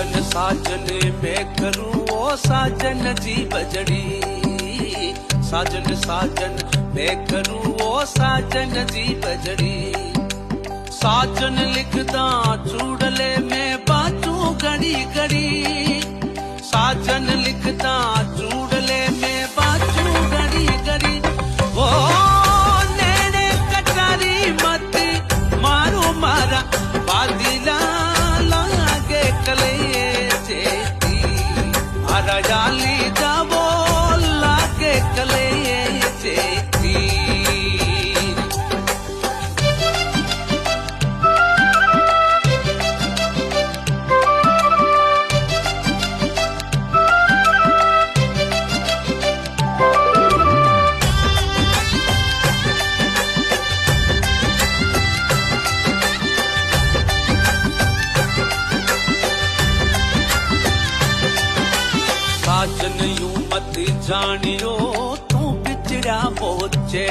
साजन साजन मैं करूं ओ साजन जी बजड़ी, साजन साजन मैं करूं ओ साजन जी बजड़ी। साजन लिखदा चूड़ले में बाजू घड़ी घड़ी, साजन लिखदा चूड़ले में बाजू घड़ी घड़ी। ओ नेने कटारी मत मारू मारा बादिला लागे कले चेती, मारा जाली जावो लागे कले चेती। साजन यूं मत जानियो तू बिछड़ा पहुंचे,